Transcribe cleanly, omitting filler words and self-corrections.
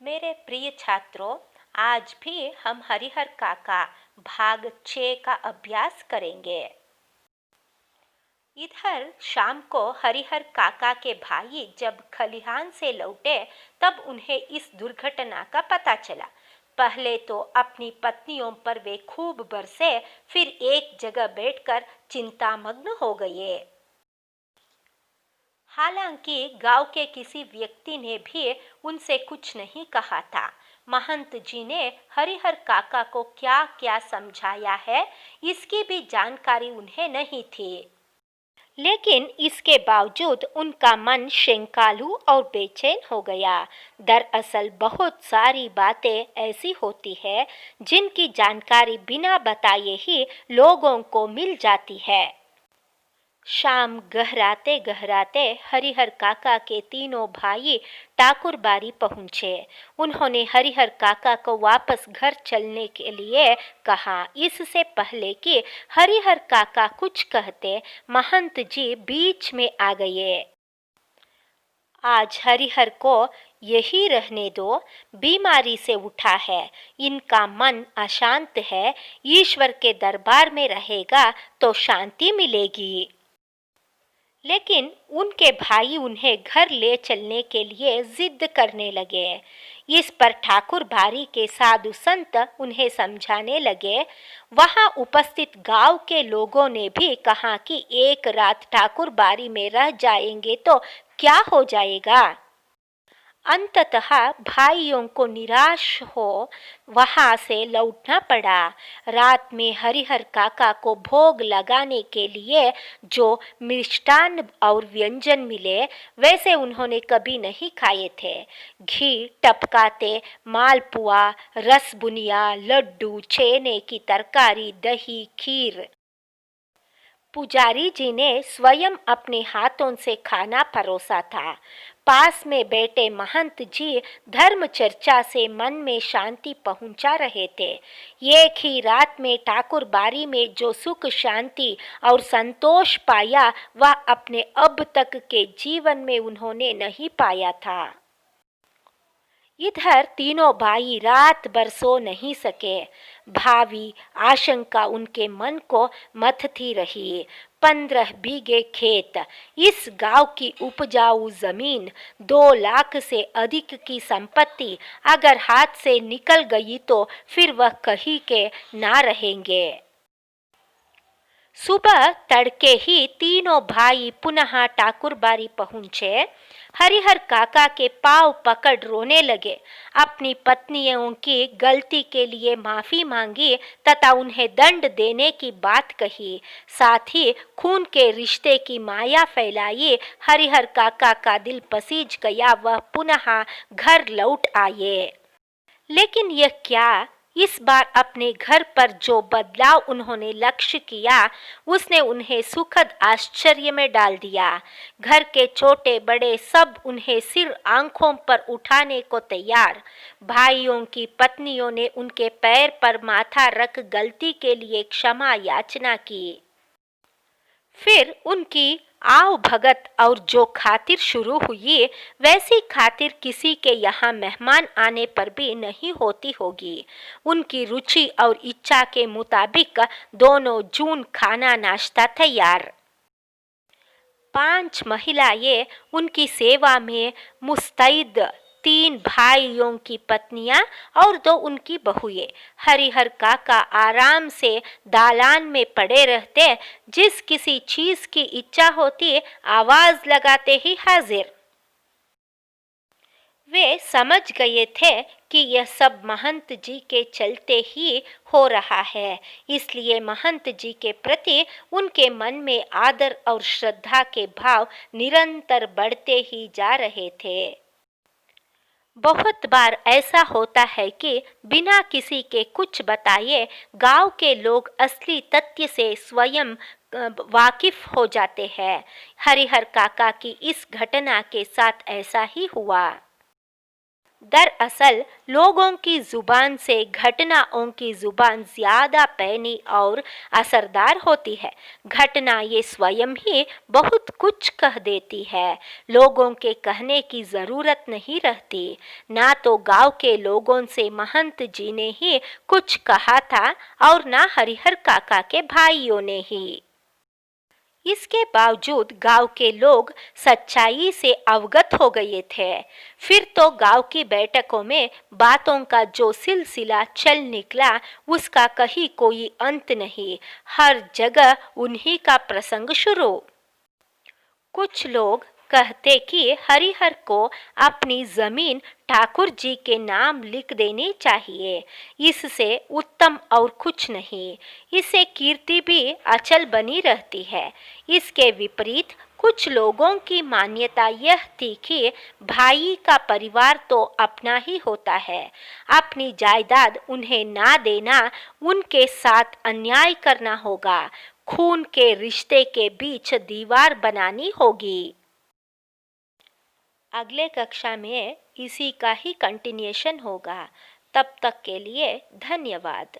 मेरे प्रिय छात्रों, आज भी हम हरिहर काका भाग 6 का अभ्यास करेंगे। इधर शाम को हरिहर काका के भाई जब खलिहान से लौटे तब उन्हें इस दुर्घटना का पता चला। पहले तो अपनी पत्नियों पर वे खूब बरसे, फिर एक जगह बैठकर चिंतामग्न हो गए। हालांकि गांव के किसी व्यक्ति ने भी उनसे कुछ नहीं कहा था। महंत जी ने हरिहर काका को क्या क्या समझाया है, इसकी भी जानकारी उन्हें नहीं थी। लेकिन इसके बावजूद उनका मन शंकालु और बेचैन हो गया। दरअसल बहुत सारी बातें ऐसी होती है जिनकी जानकारी बिना बताए ही लोगों को मिल जाती है। शाम गहराते गहराते हरिहर काका के तीनों भाई ठाकुर बाड़ी पहुंचे। उन्होंने हरिहर काका को वापस घर चलने के लिए कहा। इससे पहले कि हरिहर काका कुछ कहते, महंत जी बीच में आ गए। आज हरिहर को यही रहने दो, बीमारी से उठा है, इनका मन अशांत है, ईश्वर के दरबार में रहेगा तो शांति मिलेगी। लेकिन उनके भाई उन्हें घर ले चलने के लिए जिद करने लगे। इस पर ठाकुर बाड़ी के साधु संत उन्हें समझाने लगे। वहां उपस्थित गांव के लोगों ने भी कहा कि एक रात ठाकुर बाड़ी में रह जाएंगे तो क्या हो जाएगा। अंततः भाइयों को निराश हो वहां से लौटना पड़ा। रात में हरिहर काका को भोग लगाने के लिए जो मिष्टान्न और व्यंजन मिले वैसे उन्होंने कभी नहीं खाए थे। घी टपकाते मालपुआ, रसबुनिया, लड्डू, छेने की तरकारी, दही, खीर। पुजारी जी ने स्वयं अपने हाथों से खाना परोसा था। पास में बैठे महंत जी धर्म चर्चा से मन में शांति पहुंचा रहे थे। एक ही रात में ठाकुर बाड़ी में जो सुख, शांति और संतोष पाया वह अपने अब तक के जीवन में उन्होंने नहीं पाया था। इधर तीनों भाई रात भर सो नहीं सके। भावी आशंका उनके मन को मथती रही। 15 बीघे खेत, इस गांव की उपजाऊ जमीन, 2 लाख से अधिक की संपत्ति अगर हाथ से निकल गई तो फिर वह कहीं के ना रहेंगे। सुबह तड़के ही तीनों भाई पुनः ठाकुर बाड़ी पहुंचे। हरिहर काका के पांव पकड़ रोने लगे, अपनी पत्नियों की गलती के लिए माफी मांगी तथा उन्हें दंड देने की बात कही। साथ ही खून के रिश्ते की माया फैलाई। हरिहर काका का दिल पसीज गया, वह पुनः घर लौट आए। लेकिन यह क्या, इस बार अपने घर पर जो बदलाव उन्होंने लक्ष्य किया उसने उन्हें सुखद आश्चर्य में डाल दिया। घर के छोटे बड़े सब उन्हें सिर आंखों पर उठाने को तैयार। भाइयों की पत्नियों ने उनके पैर पर माथा रख गलती के लिए क्षमा याचना की। फिर उनकी आव भगत और जो खातिर शुरू हुई वैसी खातिर किसी के यहाँ मेहमान आने पर भी नहीं होती होगी। उनकी रुचि और इच्छा के मुताबिक दोनों जून खाना नाश्ता तैयार। 5 महिलाएं उनकी सेवा में मुस्तैद। 3 भाइयों की पत्नियां और 2 उनकी बहुएं। हरिहर काका आराम से दालान में पड़े रहते, जिस किसी चीज की इच्छा होती आवाज लगाते ही हाजिर। वे समझ गए थे कि यह सब महंत जी के चलते ही हो रहा है, इसलिए महंत जी के प्रति उनके मन में आदर और श्रद्धा के भाव निरंतर बढ़ते ही जा रहे थे। बहुत बार ऐसा होता है कि बिना किसी के कुछ बताए गांव के लोग असली तथ्य से स्वयं वाकिफ हो जाते हैं। हरिहर काका की इस घटना के साथ ऐसा ही हुआ। दरअसल लोगों की जुबान से घटनाओं की जुबान ज्यादा पैनी और असरदार होती है। घटना ये स्वयं ही बहुत कुछ कह देती है, लोगों के कहने की जरूरत नहीं रहती। ना तो गांव के लोगों से महंत जी ने ही कुछ कहा था और ना हरिहर काका के भाइयों ने ही। इसके बावजूद गांव के लोग सच्चाई से अवगत हो गए थे। फिर तो गांव की बैठकों में बातों का जो सिलसिला चल निकला उसका कहीं कोई अंत नहीं। हर जगह उन्हीं का प्रसंग शुरू। कुछ लोग कहते कि हरिहर को अपनी जमीन ठाकुर जी के नाम लिख देनी चाहिए, इससे उत्तम और कुछ नहीं। इससे कीर्ति भी अचल बनी रहती है। इसके विपरीत कुछ लोगों की मान्यता यह थी कि भाई का परिवार तो अपना ही होता है, अपनी जायदाद उन्हें ना देना उनके साथ अन्याय करना होगा, खून के रिश्ते के बीच दीवार बनानी होगी। अगले कक्षा में इसी का ही कंटिन्यूएशन होगा। तब तक के लिए धन्यवाद।